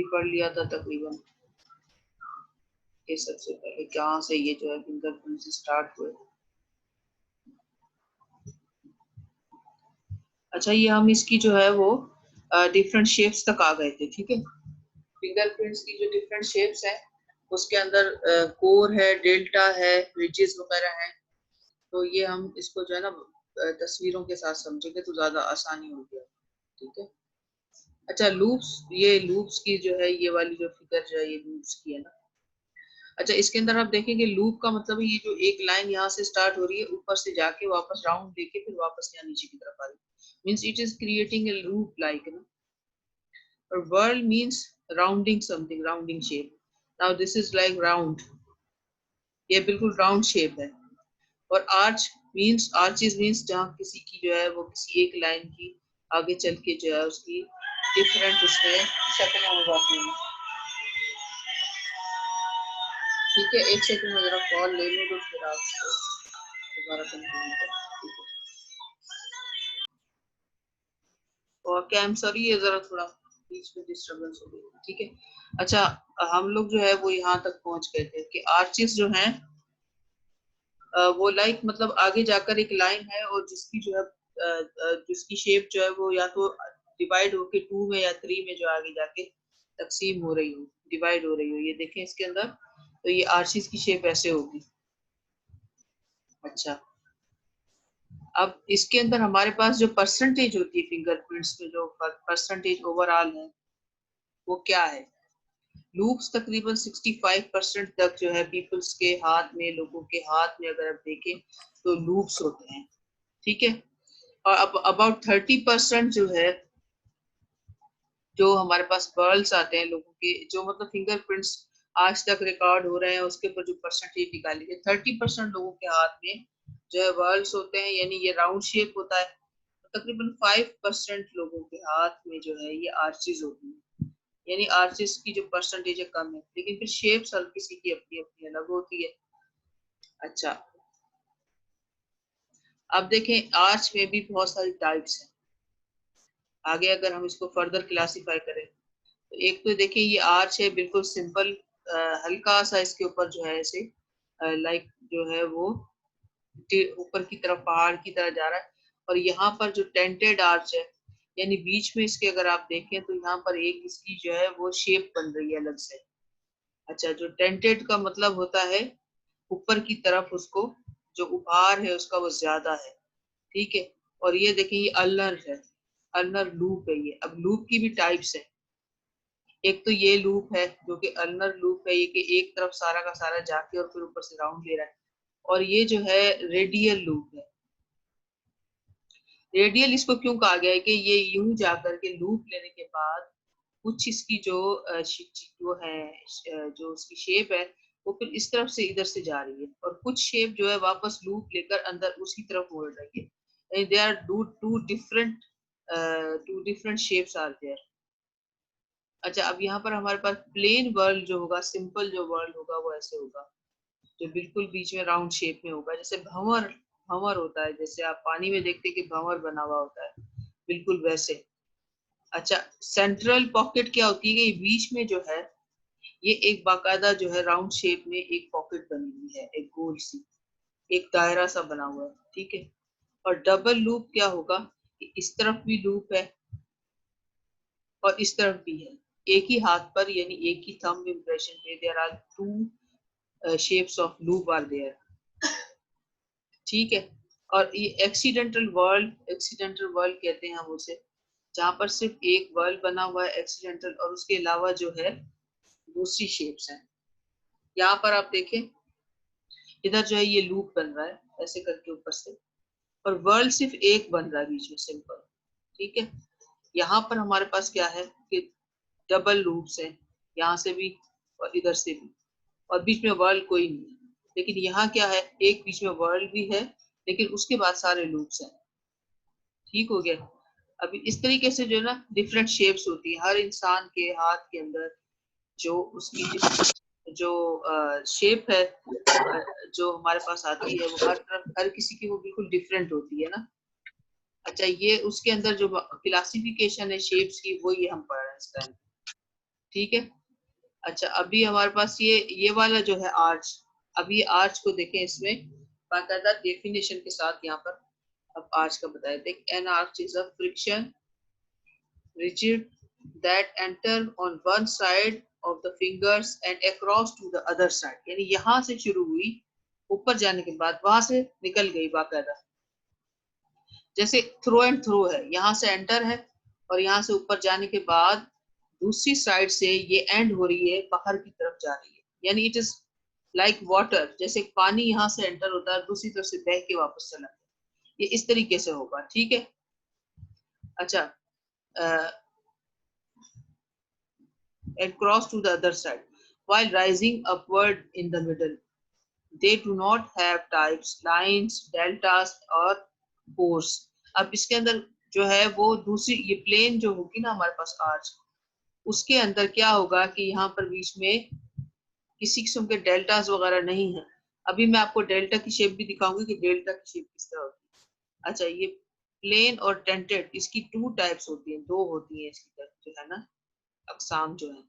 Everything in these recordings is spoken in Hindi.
भी पढ़ लिया था तकरीबन। ये सबसे पहले कहाँ से ये जो है फिंगरप्रिंट से स्टार्ट हुए। अच्छा, ये हम इसकी जो है वो डिफरेंट शेप्स तक आ गए थे, ठीक है। फिंगरप्रिंट्स की जो डिफरेंट शेप्स है उसके अंदर कोर है, डेल्टा है, रिजेस वगैरह है। तो ये हम इसको जो है ना तस्वीरों के साथ समझेंगे तो ज्यादा आसानी होगी, ठीक है। अच्छा, लूप्स, ये लूप्स की जो है ये वाली जो फिगर जो है ये लूप्स की है ना। अच्छा, इसके अंदर आप देखेंगे लूप का मतलब है ये जो एक लाइन यहाँ से स्टार्ट हो रही है ऊपर से जाके वापस राउंड लेके फिर वापस यहाँ नीचे की तरफ आ रही है, means it is creating a loop like ना। और world means rounding something, rounding shape. Now this is like round, ये बिल्कुल राउंड शेप है। और आर्च मींस, आर्चेस मींस जहाँ किसी की जो है वो किसी एक लाइन की आगे चल के जो है उसकी डिफरेंट उसमें शक्लें हो जाती हैं, ठीक है। एक सेकंड में जरा कॉल ले लो तो फिर आप दोबारा कंटिन्यू करें। और कैम सॉरी, ये जरा थोड़ा बीच में डिस्टरबेंस हो गई, ठीक है। अच्छा, हम लोग जो है वो यहाँ तक पहुंच गए थे कि आर्चेस जो हैं वो लाइक मतलब आगे जाकर एक लाइन है और जिसकी जो है जिसकी शेप जो है वो या तो डिवाइड होके 2 में या 3 में जो आगे जाके तकसीम हो रही हो, डिवाइड हो रही हो। ये देखें इसके अंदर, तो ये आर्चिस की शेप ऐसे होगी। अच्छा, अब इसके अंदर हमारे पास जो परसेंटेज होती है फिंगरप्रिंट्स में, जो परसेंटेज ओवरऑल है वो क्या है। लूप्स तकरीबन 65% तक जो है पीपल्स के हाथ में, लोगों के हाथ में अगर आप देखें तो लूप्स होते हैं, ठीक है। और अब अबाउट 30% जो है जो हमारे पास पर्ल्स आते हैं लोगों के, जो मतलब फिंगरप्रिंट्स आज तक रिकॉर्ड हो रहे हैं उसके ऊपर जो परसेंटेज निकाली गई, 30% लोगों के हाथ में जो है वर्ल्स होते हैं, यानी ये राउंड शेप होता है। तकरीबन 5% लोगों के हाथ में जो है ये आर्चेस होती है, यानी आर्चेस की जो परसेंटेज है कम है, लेकिन फिर शेप्स हर किसी की अपनी अपनी अलग होती है। अच्छा, अब देखें आर्च में भी बहुत सारी टाइप्स हैं। आगे अगर हम इसको फर्दर क्लासिफाई करें तो एक तो देखिए ये आर्च है बिल्कुल सिंपल, हल्का सा इसके ऊपर जो है ऐसे लाइक जो है वो ऊपर की तरफ पहाड़ की तरह जा रहा है। और यहाँ पर जो टेंटेड आर्च है, यानी बीच में इसके अगर आप देखें तो यहाँ पर एक इसकी जो है वो शेप बन रही है अलग से। अच्छा, जो टेंटेड का मतलब होता है ऊपर की तरफ उसको जो उभार है उसका वो ज्यादा है, ठीक है। और ये देखिए ये अल्नर है, अल्नर लूप है ये। अब लूप की भी टाइप्स है, एक तो ये लूप है जो कि अल्नर लूप है, ये कि एक तरफ सारा का सारा जाके और फिर ऊपर से राउंड ले रहा है। और ये जो है रेडियल लूप है। रेडियल इसको क्यों कहा गया है कि ये यूं जाकर के लूप लेने के बाद कुछ इसकी जो जो है जो उसकी शेप है वो फिर इस तरफ से इधर से जा रही है, और कुछ शेप जो है वापस लूप लेकर अंदर उसी तरफ मोड़ रही है। They are two different shapes are there. अच्छा, अब यहाँ पर हमारे पास प्लेन वर्ल्ड जो होगा, सिंपल जो वर्ल्ड होगा वो ऐसे होगा, जो बिल्कुल बीच में राउंड शेप में होगा, जैसे भंवर, भंवर होता है, जैसे आप पानी में देखते हैं कि भंवर बना हुआ होता है, बिल्कुल वैसे। अच्छा, सेंट्रल पॉकेट क्या होती है कि बीच में जो है ये एक बाकायदा जो है राउंड शेप में एक पॉकेट बनी हुई है, एक गोल सी, एक दायरा सा बना हुआ है, ठीक है। और डबल लूप क्या होगा कि इस तरफ भी लूप है और इस तरफ भी है, एक ही हाथ पर, यानी एक ही थंब इम्प्रेशन पे there are two shapes of loop are there, ठीक है। और ये एक्सीडेंटल वर्ल्ड, एक्सीडेंटल वर्ल्ड कहते हैं हम उसे, जहां पर सिर्फ एक वर्ल्ड बना हुआ है एक्सीडेंटल, और उसके अलावा जो है दूसरी शेप्स हैं। यहाँ पर आप देखें इधर जो है ये लूप बन रहा है ऐसे करके ऊपर से, और वर्ल्ड सिर्फ एक बन रहा है बीच में, सिंपल, ठीक है। यहाँ पर हमारे पास क्या है कि डबल लूप्स है, यहाँ से भी और इधर से भी, और बीच में वर्ल्ड कोई नहीं है। लेकिन यहाँ क्या है, एक बीच में वर्ल्ड भी है लेकिन उसके बाद सारे लूप्स हैं, ठीक हो गया। अभी इस तरीके से जो है ना डिफरेंट शेप्स होती है हर इंसान के हाथ के अंदर, जो उसकी जो शेप है जो हमारे पास आती है वो हर तरफ हर किसी की वो बिल्कुल डिफरेंट होती है ना। अच्छा, ये उसके अंदर जो क्लासिफिकेशन है शेप्स की वो ये हम पढ़ रहे हैं इस टाइम, ठीक है। अच्छा अभी हमारे पास ये वाला जो है आर्च, अभी आर्च को देखें इसमें बाकायदा डेफिनेशन के साथ यहाँ पर अब आर्च का बताया। देख N arch is a friction rigid that enter on one side of the fingers and across to the other side, यानी यहाँ से शुरू हुई ऊपर जाने के बाद वहां से निकल गई बाकायदा, जैसे थ्रो एंड थ्रो है, यहाँ से एंटर है और यहाँ से ऊपर जाने के बाद दूसरी साइड से ये एंड हो रही है, बाहर की तरफ जा रही है, यानी इट इज लाइक वाटर, जैसे पानी यहाँ से एंटर होता है दूसरी तरफ से बह के वापस चला जाता है, ये इस तरीके से होगा। ठीक है। अच्छा and cross to the other side while rising upward in the middle. They do not have types, lines, deltas or pores. अब इसके अंदर जो है वो दूसरी ये प्लेन जो होगी ना हमारे पास आर्च, उसके अंदर क्या होगा कि यहाँ पर बीच में किसी किस्म के डेल्टास वगैरह नहीं है। अभी मैं आपको डेल्टा की शेप भी दिखाऊंगी कि डेल्टा की शेप किस तरह होती है। अच्छा ये प्लेन और टेंटेड, इसकी टू टाइप्स होती हैं, दो होती हैं इसकी जो है ना अकसाम जो है।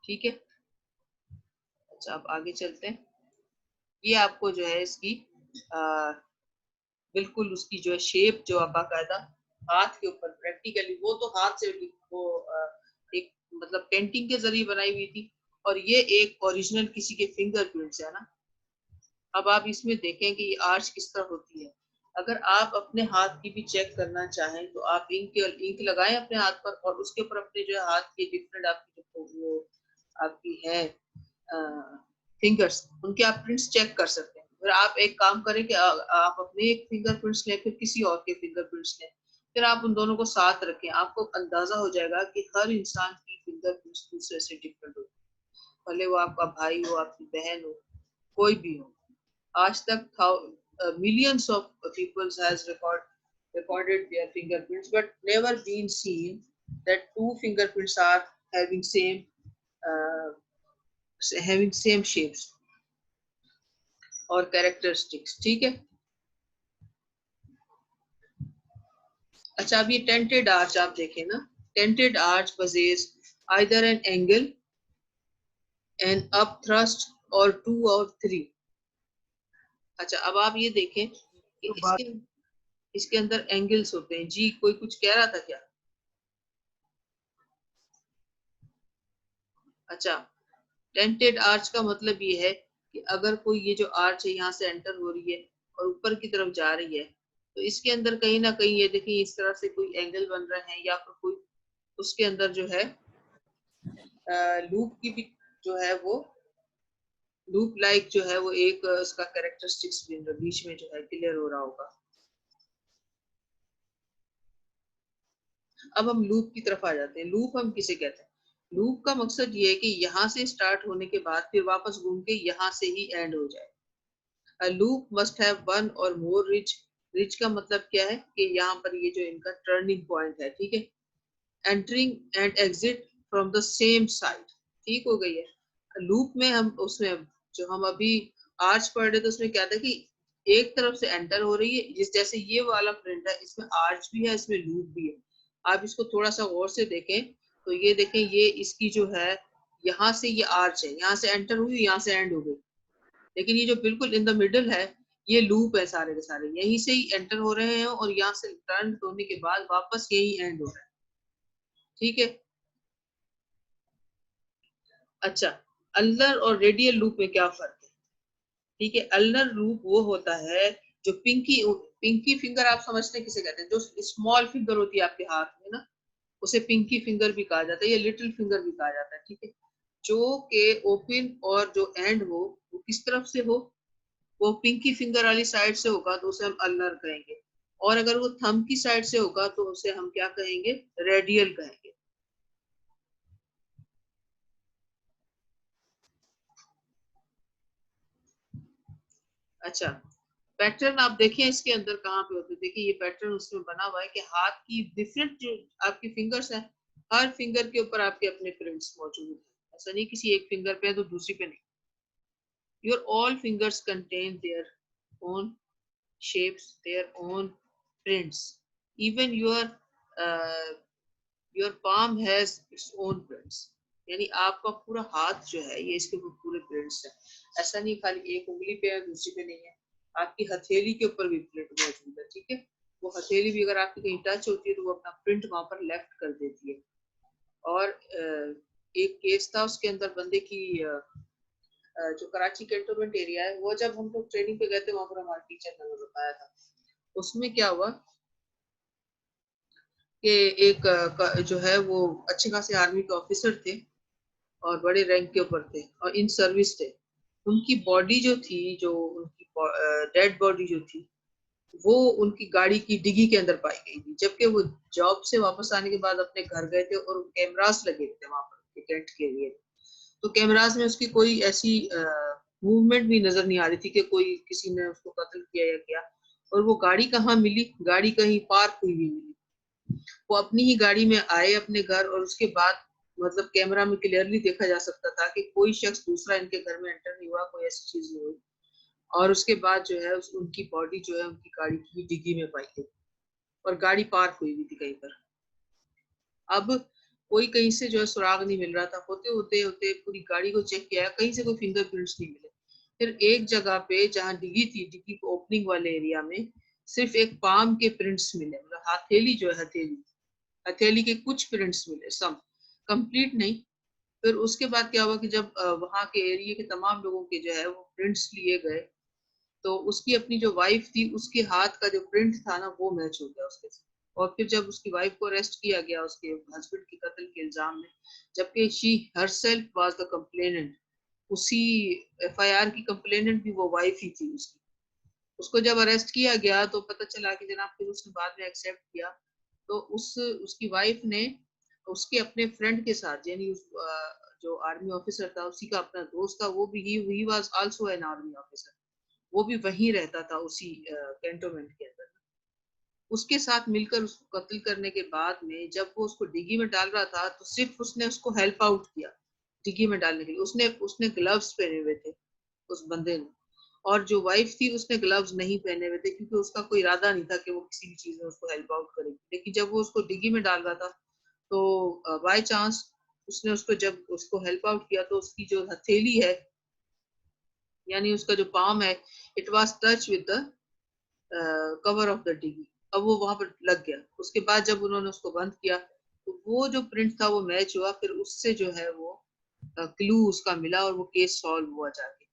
ठीक है। अच्छा अब आगे चलते हैं। ये आपको जो है इसकी बिल्कुल उसकी जो है शेप जो बाकायदा हाथ के ऊपर प्रैक्टिकली, वो तो हाथ से वो एक मतलब पेंटिंग के जरिए बनाई हुई थी, और ये एक ओरिजिनल किसी के फिंगर प्रिंट्स है ना। अब आप इसमें देखें कि ये आर्च किस तरह होती है। अगर आप अपने हाथ की भी चेक करना चाहें तो आप इंक लगाएं अपने हाथ पर और उसके ऊपर अपने जो हाथ के डिफरेंट आपकी जो वो आपकी है फिंगर्स, उनके आप प्रिंट्स चेक कर सकते हैं। फिर आप एक काम करें कि आप अपने एक फिंगर प्रिंट्स लें फिर किसी और के फिंगर प्रिंट्स लें, फिर आप उन दोनों को साथ रखें, आपको अंदाजा हो जाएगा कि हर इंसान की फिंगर प्रिंट्स दूसरे से डिफरेंट होती है, भले वो आपका भाई हो, आपकी बहन हो, कोई भी हो। आज तक millions of people has recorded their fingerprints, but never been seen that two fingerprints are having uh, same shapes और characteristics। ठीक है। अच्छा अब ये टेंटेड आर्च आप देखें ना, tented arch possess either an angle, an up thrust or two or three। अच्छा अब आप ये देखें कि तो इसके अंदर एंगल्स होते हैं। जी कोई कुछ कह रहा था क्या? अच्छा टेंटेड आर्च का मतलब ये है कि अगर कोई ये जो आर्च है यहाँ से एंटर हो रही है और ऊपर की तरफ जा रही है, तो इसके अंदर कहीं ना कहीं ये देखिए इस तरह से कोई एंगल बन रहा है, या फिर कोई उसके अंदर जो है लूप की भी जो है वो लूप लाइक जो है वो एक उसका कैरेक्टरिस्टिक्स बीच में जो है क्लियर हो रहा होगा। अब हम लूप की तरफ आ जाते हैं। लूप हम किसे कहते हैं? लूप का मकसद ये है कि यहाँ से स्टार्ट होने के बाद फिर वापस घूम के यहाँ से ही एंड हो जाए। A loop must have one or more ridge। ridge का मतलब क्या है कि यहाँ पर ये जो इनका टर्निंग पॉइंट है, ठीक है, entering and exit from the same side. ठीक हो गई है। लूप में हम उसमें जो हम अभी आर्च पढ़ रहे थे उसमें क्या था कि एक तरफ से एंटर हो रही है, जिस जैसे ये वाला प्रिंट है इसमें आर्च भी है इसमें लूप भी है। आप इसको थोड़ा सा गौर से देखें तो ये देखें ये इसकी जो है यहाँ से ये आर्च है, यहाँ से एंटर हुई यहाँ से एंड हो गई, लेकिन ये जो बिल्कुल इन द मिडल है ये लूप है, सारे के सारे यहीं से ही एंटर हो रहे हैं और यहाँ से टर्न होने के बाद वापस यही एंड हो रहा है। ठीक है। अच्छा अल्नर और रेडियल लूप में क्या फर्क है? ठीक है, अल्नर लूप वो होता है जो पिंकी पिंकी फिंगर आप समझते हैं किसे कहते हैं, जो स्मॉल फिंगर होती है आपके हाथ में ना, उसे पिंकी फिंगर भी कहा जाता है या लिटिल फिंगर भी कहा जाता है। ठीक है, जो के ओपन और जो एंड हो वो किस तरफ से हो, वो पिंकी फिंगर वाली साइड से होगा तो उसे हम अल्नर कहेंगे, और अगर वो थंब की साइड से होगा तो उसे हम क्या कहेंगे? रेडियल कहेंगे। अच्छा पैटर्न आप देखिए इसके अंदर कहाँ पे होते हैं। देखिए ये पैटर्न उसमें बना हुआ है कि हाथ की डिफरेंट जो आपकी फिंगर्स हैं, हर फिंगर के ऊपर आपके अपने प्रिंट्स मौजूद हैं। ऐसा नहीं किसी एक फिंगर पे है तो दूसरी पे नहीं। Your all fingers contain their own shapes, their own prints, even your your palm has its own prints, यानी आपका पूरा हाथ जो है ये इसके ऊपर पूरे प्रिंट्स है। ऐसा नहीं खाली एक उंगली पे है दूसरी पे नहीं है, आपकी हथेली के ऊपर भी प्रिंट मौजूद है। ठीक है, वो हथेली भी अगर आपकी कहीं टच होती है तो वो अपना प्रिंट वहां पर लेफ्ट कर देती है। और एक केस था उसके अंदर बंदे की जो कराची कैंटोनमेंट एरिया है, वो जब हम लोग ट्रेनिंग पे गए थे वहां पर हमारे टीचर ने हमें बताया था। उसमें क्या हुआ कि एक जो है वो अच्छे खासे आर्मी के ऑफिसर थे और बड़े रैंक के ऊपर थे और इन सर्विस थे। उनकी बॉडी जो थी, जो उनकी डेड बॉडी जो थी, वो उनकी गाड़ी की डिग्गी के अंदर पाई गई थी, जबकि वो जॉब से वापस आने के बाद अपने घर गए थे और कैमरास लगे थे वहां पर टेंट के लिए। तो कैमरास में उसकी कोई ऐसी मूवमेंट भी नजर नहीं आ रही थी कि कोई किसी ने उसको कत्ल किया या क्या। और वो गाड़ी कहाँ मिली, गाड़ी कहीं पार्क हुई हुई मिली। वो अपनी ही गाड़ी में आए अपने घर और उसके बाद मतलब कैमरा में क्लियरली देखा जा सकता था कि कोई शख्स दूसरा इनके घर में एंटर नहीं हुआ, कोई ऐसी चीज नहीं हुई। और उसके बाद जो है उनकी बॉडी जो है उनकी गाड़ी की डिग्गी में पाई गई और गाड़ी पार्क हुई हुई थी कहीं पर। अब कोई कहीं से जो है सुराग नहीं मिल रहा था, होते होते होते पूरी गाड़ी को चेक किया, कहीं से कोई फिंगरप्रिंट्स नहीं मिले। फिर एक जगह पे जहाँ डिग्गी थी, डिग्गी को ओपनिंग वाले एरिया में सिर्फ एक पाम के प्रिंट्स मिले, मतलब हथेली जो है हथेली, हथेली के कुछ प्रिंट्स मिले, सम कंप्लीट नहीं। फिर उसके बाद क्या हुआ कि जब वहां के एरिया के तमाम लोगों के जो है वो प्रिंट्स लिए गए, तो उसकी अपनी जो वाइफ थी उसके हाथ का जो प्रिंट था ना वो मैच हो गया उसके साथ। और फिर जब उसकी वाइफ को अरेस्ट किया गया उसके हस्बैंड की कत्ल के इल्जाम में, जबकि she herself was the complainant, उसी एफआईआर की कंप्लेनेंट भी वो वाइफ ही थी उसकी। उसको जब अरेस्ट किया गया तो पता चला कि जनाब, फिर उसने बाद में एक्सेप्ट किया। तो उसकी वाइफ ने उसके अपने फ्रेंड के साथ, यानी जो आर्मी ऑफिसर था उसी का अपना दोस्त था, वो भी he was also an army officer, वो भी वहीं रहता था उसी कैंटोनमेंट के अंदर। उसके साथ मिलकर उसको कत्ल करने के बाद में जब वो उसको डिग्गी में डाल रहा था तो सिर्फ उसने उसको हेल्प आउट किया डिग्गी में डालने के लिए। उसने उसने ग्लव्स पहने हुए थे उस बंदे ने, और जो वाइफ थी उसने ग्लव्स नहीं पहने हुए थे क्योंकि उसका कोई इरादा नहीं था कि वो किसी भी चीज में उसको हेल्प आउट करेगी। लेकिन जब वो उसको डिग्गी में डाल रहा था तो बाय चांस उसने उसको जब उसको हेल्प आउट किया तो उसकी जो हथेली है, यानी उसका जो पाम है, it was touch with the cover of the dickey. अब वो वहां पर लग गया। उसके बाद जब उन्होंने उसको बंद किया तो वो जो प्रिंट था वो मैच हुआ, फिर उससे जो है वो क्लू उसका मिला और वो केस सॉल्व हुआ जाके।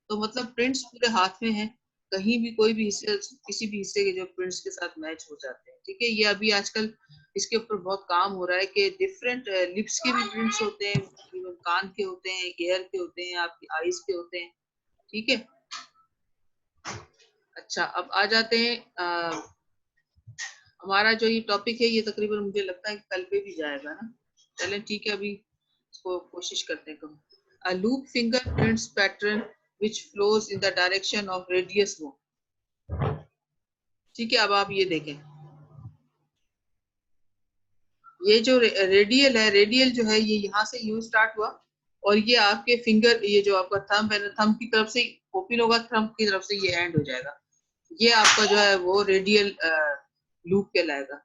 तो मतलब प्रिंट्स पूरे हाथ में है, कहीं भी कोई भी हिस्से, किसी भी हिस्से के जो प्रिंट्स के साथ मैच हो जाते हैं। ठीक है, ये अभी आजकल इसके ऊपर बहुत काम हो रहा है कि डिफरेंट लिप्स के भी प्रिंट्स होते हैं, इवन कान के होते हैं, ईयर के होते हैं, आपकी आईज के होते हैं। ठीक है, अच्छा अब आ जाते हैं हमारा जो ये टॉपिक है ये तकरीबन मुझे लगता है कि कल पे भी जाएगा ना। चलें ठीक है, अभी इसको कोशिश करते हैं कम। A loop fingerprints pattern which flows in the direction of radius move। ठीक है, अब आप ये देखें, ये जो रेडियल है, रेडियल जो है ये यहाँ से यूं स्टार्ट हुआ और ये आपके फिंगर, ये जो आपका थंब है ना, थंब की तरफ से ओपन होगा, थंब की तरफ से ये एंड हो जाएगा। ये आपका जो है वो रेडियल लूप कहलाएगा।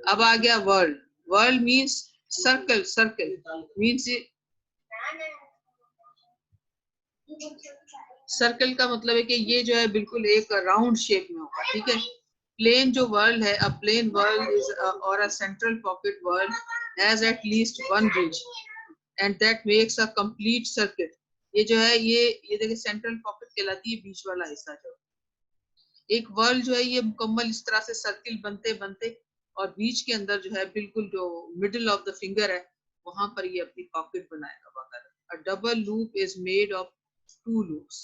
अब आ गया world. World means circle, circle means, circle का मतलब है कि ये जो है बिल्कुल एक राउंड शेप में होगा। ठीक है, प्लेन जो वर्ल्ड है, अ प्लेन वर्ल्ड इज और a central pocket world has at least one ridge and that makes a complete circuit. ये जो है ये देखिए सेंट्रल पॉकेट कहलाती है बीच वाला हिस्सा। जो एक वर्ल्ड जो है ये मुकम्मल इस तरह से सर्किल बनते बनते और बीच के अंदर जो है बिल्कुल जो मिडिल ऑफ द फिंगर है वहां पर ये अपनी पॉकेट बनाएगा वगैरह। अ double loop is made of to loops.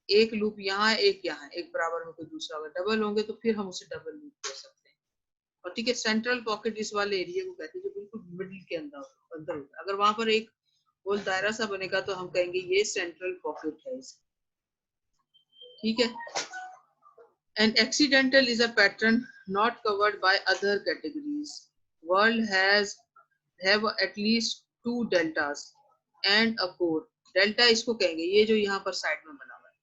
एक लूप यहाँ है, एक यहाँ है, एक बराबर में कोई दूसरा होगा, डबल होंगे तो फिर हम उसे डबल लूप कह सकते हैं। और ठीक है, सेंट्रल पॉकेट इस वाले एरिया को कहते हैं जो बिल्कुल मिडिल के अंदर अंदर होगा। अगर वहां पर एक गोल दायरा सा बनेगा तो हम कहेंगे ये सेंट्रल पॉकेट है इसे। ठीक है, an accidental is a pattern not covered by other categories. World has have at least two deltas and a core. Delta इसको कहेंगे, ये जो यहाँ पर साइड में बना हुआ है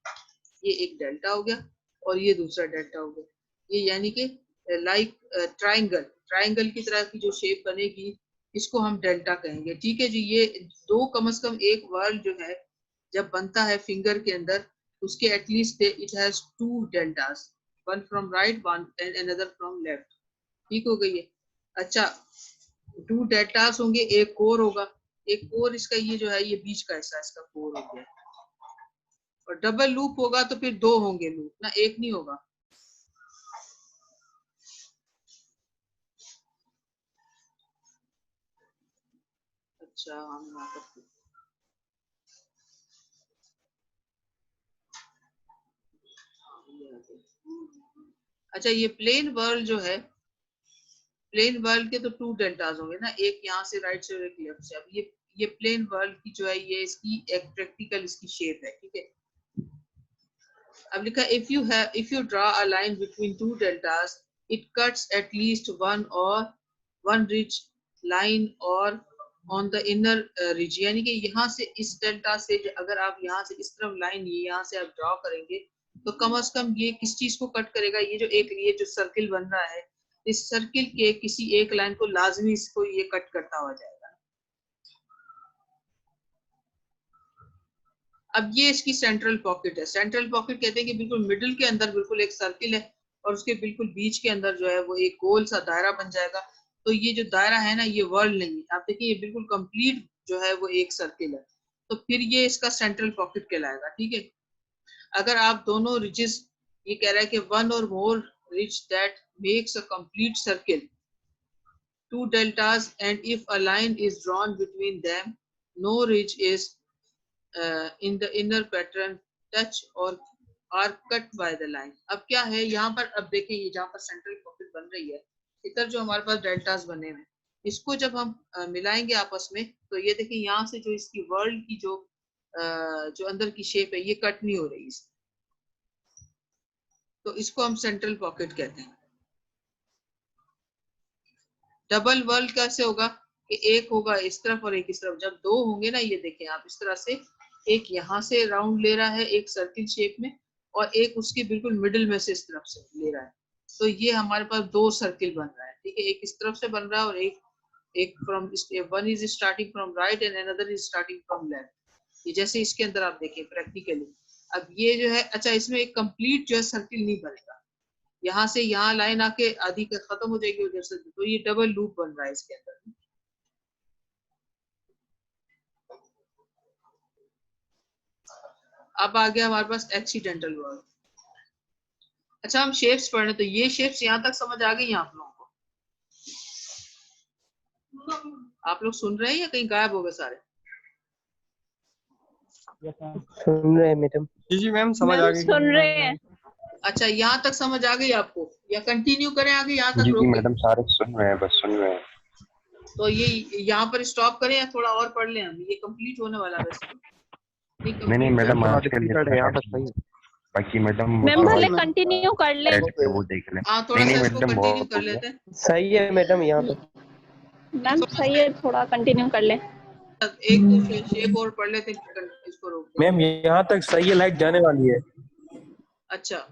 ये एक डेल्टा हो गया और ये दूसरा डेल्टा हो गया। ये यानी कि लाइक ट्राइंगल, ट्राइंगल की तरह की जो शेप बनेगी इसको हम डेल्टा कहेंगे। ठीक है जी, ये दो कम से कम एक वर्ल्ड जो है जब बनता है फिंगर के अंदर, उसके at least it has two deltas, one from right one and another from left. ठीक हो गई है। अच्छा, टू डेल्टास होंगे, एक कोर होगा, एक कोर इसका ये जो है ये बीच का हिस्सा इसका कोर हो गया, और डबल लूप होगा तो फिर दो होंगे लूप ना, एक नहीं होगा। अच्छा हम यहाँ पर अच्छा, ये प्लेन वर्ल्ड जो है, प्लेन वर्ल्ड के तो टू डेल्टास होंगे ना, एक यहाँ से राइट से और एक लेफ्ट से। अब ये प्लेन वर्ल्ड की जो है ये इसकी एक प्रैक्टिकल इसकी शेप है। ठीक है, अब लिखा if you draw a line between two deltas it cuts at least one rich line और ऑन द इनर रिज, यानी कि यहाँ से इस डेल्टा से अगर आप यहाँ से इस तरफ लाइन यहाँ से आप ड्रॉ करेंगे तो कम से कम ये किस चीज को कट करेगा, ये जो सर्किल बन रहा है इस सर्किल के किसी एक लाइन को लाजमी इसको ये कट करता हुआ जाएगा। अब ये इसकी सेंट्रल पॉकेट है। सेंट्रल पॉकेट कहते हैं कि बिल्कुल मिडिल के अंदर बिल्कुल एक सर्किल है और उसके बिल्कुल बीच के अंदर जो है वो एक गोल सा दायरा बन जाएगा। तो ये जो दायरा है ना ये वर्ल्ड नहीं है, आप देखिए ये बिल्कुल कंप्लीट जो है वो एक सर्किल है, तो फिर ये इसका सेंट्रल पॉकेट कहलाएगा। ठीक है, अगर आप दोनों रिजेस, ये कह रहा है कि वन और more ridge that makes a complete circle, two deltas, and if a line is drawn between them, no ridge is in the inner pattern touch or are cut by the line। अब क्या है यहाँ पर, अब देखिए ये जहाँ पर सेंट्रल पॉकेट बन रही है इधर जो हमारे पास डेल्टास बने हुए, इसको जब हम मिलाएंगे आपस में तो ये देखिए यहाँ से जो इसकी वर्ल्ड की जो अंदर की शेप है ये कट नहीं हो रही इसकी, तो इसको हम सेंट्रल पॉकेट कहते हैं। डबल वर्ल्ड कैसे होगा कि एक होगा इस तरफ और एक इस तरफ, जब दो होंगे ना ये देखें आप इस तरह से, एक यहाँ से राउंड ले रहा है एक सर्किल शेप में और एक उसके बिल्कुल मिडिल में से इस तरफ से ले रहा है, तो ये हमारे पास दो सर्किल बन रहा है। ठीक है, एक इस तरफ से बन रहा है और एक from one is starting from right and another is starting from left. ये जैसे इसके अंदर आप देखें प्रैक्टिकली, अब ये जो है, अच्छा इसमें एक कंप्लीट जो है सर्किल नहीं बनेगा, यहाँ से यहाँ लाइन आके आधी खत्म हो जाएगी उधर से, तो ये डबल लूप बन रहा है इसके अंदर। अब आ गया हमारे पास एक्सीडेंटल वर्ड। अच्छा हम शेप्स पढ़ रहे, तो ये शेप्स यहाँ तक समझ आ गई आप लोगों को? आप लोग सुन रहे हैं या कहीं गायब हो गए सारे? सुन रहे हैं मैडम। जी मैम समझ आ गई। सुन रहे हैं। अच्छा यहाँ तक समझ आ गई आपको या कंटिन्यू करें आगे, यहाँ तक जी मैडम सारे सुन रहे हैं, बस सुन रहे हैं। तो ये यहाँ पर स्टॉप करें या थोड़ा और पढ़ लें, हम ये कंप्लीट होने वाला है वैसे। नहीं मैडम आज के लिए यहाँ तक सही। बाकी मैडम मैम भले कंटिन्यू कर ले। वो देख लें। हाँ थोड़ा सा इसको मैडम कंटिन्यू कर लेते हैं। सही है मैडम, यहाँ तक मैम सही है, थोड़ा कंटिन्यू कर ले। एक दो शेप और पढ़ लेते हैं, इसको रोक दो। मैम यहाँ तक सही है, लाइट जाने वाली है। अच्छा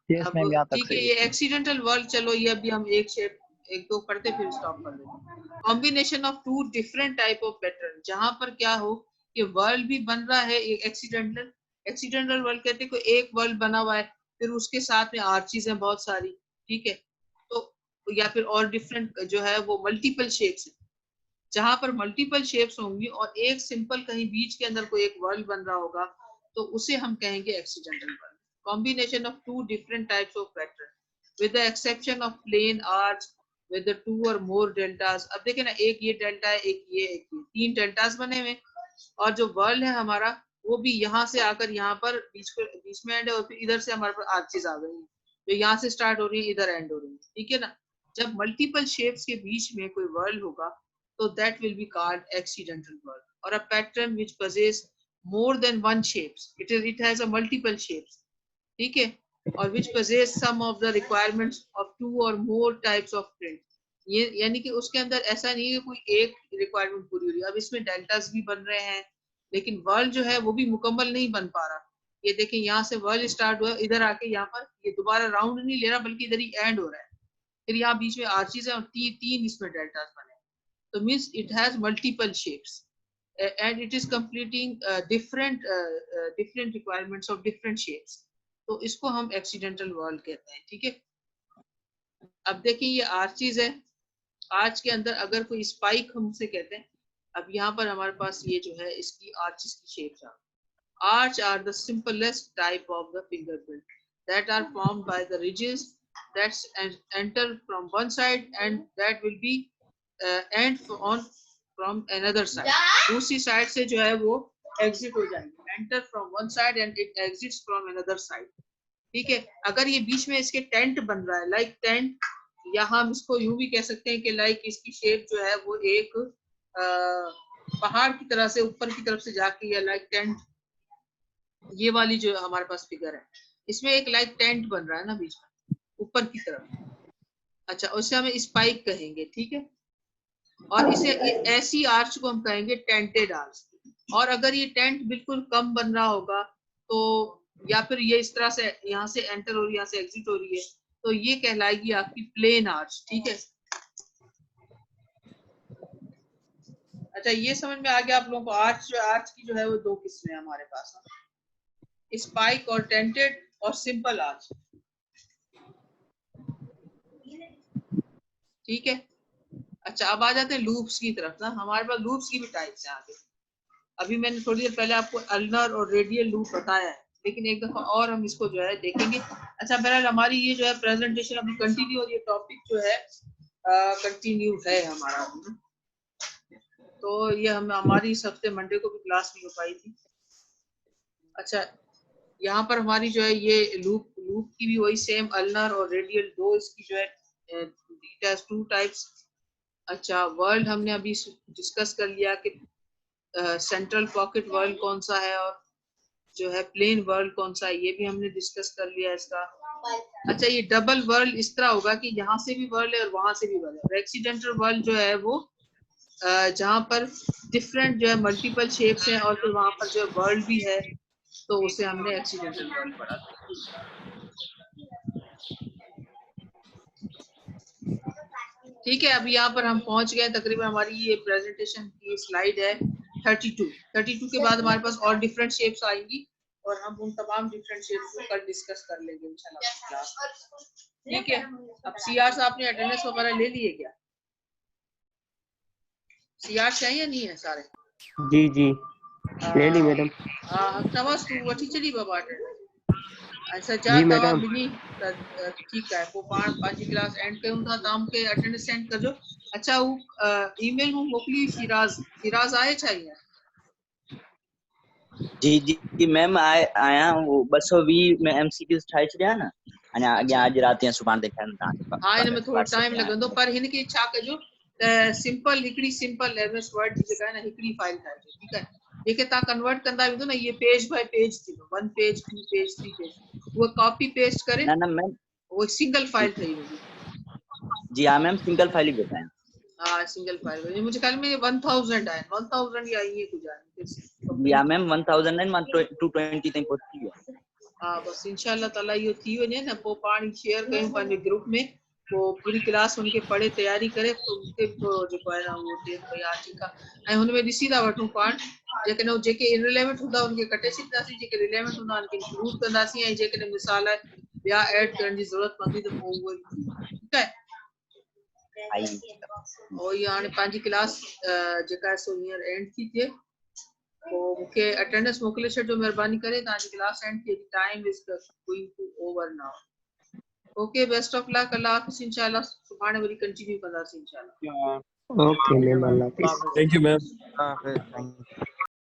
यहाँ तक ठीक है, ये एक्सीडेंटल वर्ल्ड, चलो ये अभी हम एक शेप एक दो पढ़ते फिर स्टॉप कर देते। Combination of two different type of pattern, जहां पर क्या हो कि वर्ल्ड भी बन रहा है एक एक्सीडेंटल वर्ल्ड कहते हैं कोई एक वर्ल्ड बना हुआ है फिर उसके साथ में आर्चीज हैं बहुत सारी। ठीक है, तो या फिर और डिफरेंट जो है वो मल्टीपल शेप्स है, जहां पर मल्टीपल शेप्स होंगी और एक सिंपल कहीं बीच के अंदर कोई एक वर्ल्ड बन रहा होगा तो उसे हम कहेंगे accidental world. Combination of two different types of pattern with the exception of plain arch with the two or more deltas। अब देखें ना, एक ये डेल्टा है, एक ये, तीन डेल्टास बने हुए और जो वर्ल्ड है हमारा वो भी यहाँ से आकर यहाँ पर बीच में एंड है और फिर इधर से हमारे पास आर्चेस आ गई हैं जो यहाँ से स्टार्ट हो रही है इधर एंड हो रही है। ठीक है ना, जब मल्टीपल शेप्स के बीच में कोई वर्ल्ड होगा तो that will be called accidental world, or a pattern which possess more than one shapes, it has a multiple shapes। ठीक है, और which possess some of the requirements of two or more types of print। ये यानी कि उसके अंदर ऐसा नहीं है कोई एक रिक्वायरमेंट पूरी हो रही है। अब इसमें डेल्टास भी बन रहे हैं लेकिन वर्ल्ड जो है वो भी मुकम्मल नहीं बन पा रहा। ये देखें यहाँ से वर्ल्ड स्टार्ट हुआ, इधर आके यहाँ पर ये दोबारा राउंड नहीं ले रहा बल्कि इधर ही एंड हो रहा है। फिर यहाँ बीच में आर्चेस है और तीन इसमें डेल्टास बने हैं, तो means it has multiple shapes and it is completing different requirements of different shapes, तो इसको हम एक्सीडेंटल वॉल कहते हैं। ठीक है, अब देखिए ये आर्चेस है, आर्च के अंदर अगर कोई स्पाइक हमसे कहते हैं, अब यहाँ पर हमारे पास ये जो है इसकी आर्चेस की शेप्स है। Arch are the simplest type of the fingerprint that are formed by the ridges that enter from one side and that will be end on from another side. दूसरी साइड से जो है वो exit हो जाएंगे, enter from one side and it exits from another side. ठीक है, अगर ये बीच में इसके टेंट बन रहा है, लाइक टेंट, या हम इसको यूं भी कह सकते हैं कि लाइक इसकी शेप जो है वो एक पहाड़ की तरह से ऊपर की तरफ से जाके, या लाइक टेंट, ये वाली जो हमारे पास फिगर है इसमें एक लाइक टेंट बन रहा है ना बीच में ऊपर की तरफ। अच्छा, उसे हमें स्पाइक कहेंगे। ठीक है, और इसे ऐसी आर्च को हम कहेंगे टेंटेड आर्च। और अगर ये टेंट बिल्कुल कम बन रहा होगा तो, या फिर ये इस तरह से यहाँ से एंटर हो रही है, यहाँ से एग्जिट हो रही है, तो ये कहलाएगी आपकी प्लेन आर्च। ठीक है, अच्छा ये समझ में आ गया आप लोगों को। आर्च की जो है वो दो किस्में हैं हमारे पास, स्पाइक और टेंटेड और सिंपल आर्च। ठीक है, अच्छा अब आ जाते हैं लूप्स की तरफ ना। हमारे पास लूप्स की भी टाइप्स हैं आगे। अभी मैंने थोड़ी देर पहले आपको अल्नर और रेडियल लूप बताया है, लेकिन एक दफा और हम इसको जो है देखेंगे। अच्छा बहरहाल हमारी ये जो है प्रेजेंटेशन अभी कंटिन्यू, और ये टॉपिक जो है कंटिन्यू है हमारा, तो ये हमारी इस हफ्ते मंडे को भी क्लास नहीं हो पाई थी। अच्छा, यहाँ पर हमारी जो है ये लूप की भी वही सेम अल्नर और रेडियल दो इसकी जो है इट हैज टू टाइप्स। अच्छा, वर्ल्ड हमने अभी डिस्कस कर लिया कि सेंट्रल पॉकेट वर्ल्ड कौन सा है और जो है प्लेन वर्ल्ड कौन सा है, ये भी हमने डिस्कस कर लिया इसका। अच्छा, ये डबल वर्ल्ड इस तरह होगा कि यहाँ से भी वर्ल्ड है और वहां से भी वर्ल्ड है। एक्सीडेंटल वर्ल्ड जो है वो जहाँ पर डिफरेंट जो है मल्टीपल शेप्स हैं और फिर वहां पर जो वर्ल्ड भी है, तो उसे हमने एक्सीडेंटल वर्ल्ड पढ़ा था। ठीक है, अभी यहाँ पर हम पहुंच गए तकरीबन। हमारी ये प्रेजेंटेशन की स्लाइड है 32 के बाद हमारे पास और डिफरेंट शेप्स आएंगी और हम उन तमाम डिफरेंट शेप्स को कल डिस्कस कर लेंगे इंशाल्लाह क्लास में। ठीक है, अब सीआर साहब ने अटेंडेंस वगैरह ले लिए क्या? सीआर चाहिए नहीं है सारे? जी जी ले ली मैडम। हाँ, तवस तू वठी चली बाबा अटेंडेंस। अच्छा जा जी तवा मैडम। मिली ठीक है, पोइ पाण पंहिंजी क्लास एंड कयूं था, तव्हां मूंखे अटेंडेंस सेंड कजो। अच्छा, हू ईमेल में मोकिली सिराज आहे छा हींअर? जी जी मैम आया वो 220 में एमसीक्यूज ठाहे छॾिया न, अञा अॻियां अॼु राति या सुभाणे ॾेखारनि तव्हांखे। हाँ, हिन में थोरो टाइम लॻंदो, पर हिन खे छा कजो त सिंपल हिकिड़ी सिंपल एमएस वर्ड जी जेका आहे न हिकिड़ी फाइल ठाहिजो। ठीकु आहे, जेके तव्हां कन्वर्ट कंदा वेंदो न, ये पेज बाय पेज थींदो, 1 पेज 2 पेज 3 पेज, वो कॉपी पेस्ट करे न न मैम वो सिंगल फाइल ठही वेंदी। जी हाँ मैम, सिंगल फाइल ही ॿुधायां। हाँ, सिंगल फाइल मुझे ख्याल में 1000 आहिनि, 1000 या ईअं कुझु आहिनि। या मैम 1000 नहीं, 220 ताईं पहुची वियो। हाँ, बस इंशाल्लाह ताला इहो थी वञे न, पोइ पाण शेयर कयूं पंहिंजे ग्रुप में, पोइ पूरी क्लास उनखे पढ़े तयारी करे पोइ मूंखे थोरो जेको आहे न उहो ॾिए भई हा ठीकु आहे। ऐं हुन में ॾिसी था वठूं पाण, जेकॾहिं जेके इनरिलेवेंट हूंदा उनखे कटे छॾींदासीं, जेके रिलेवेंट हूंदा उनखे इंक्लूड कंदासीं, ऐं जेकॾहिं मिसाल ॿिया ऐड करण जी ज़रूरत पवंदी त पोइ उहो ठीकु आहे। और ये हाणे पंहिंजी क्लास जेका आहे सो हींअर एंड थी थिए, पोइ मूंखे अटेंडेंस मोकिले छॾिजो महिरबानी करे, तव्हांजी क्लास एंड थी, time is going to over now. Okay, best of luck, अल्लाह हाफ़िज़, इंशाल्लाह सुभाणे वरी कंटिन्यू कंदासीं इंशाल्लाह। ओके मैम, अल्लाह हाफिज़। Thank you ma'am.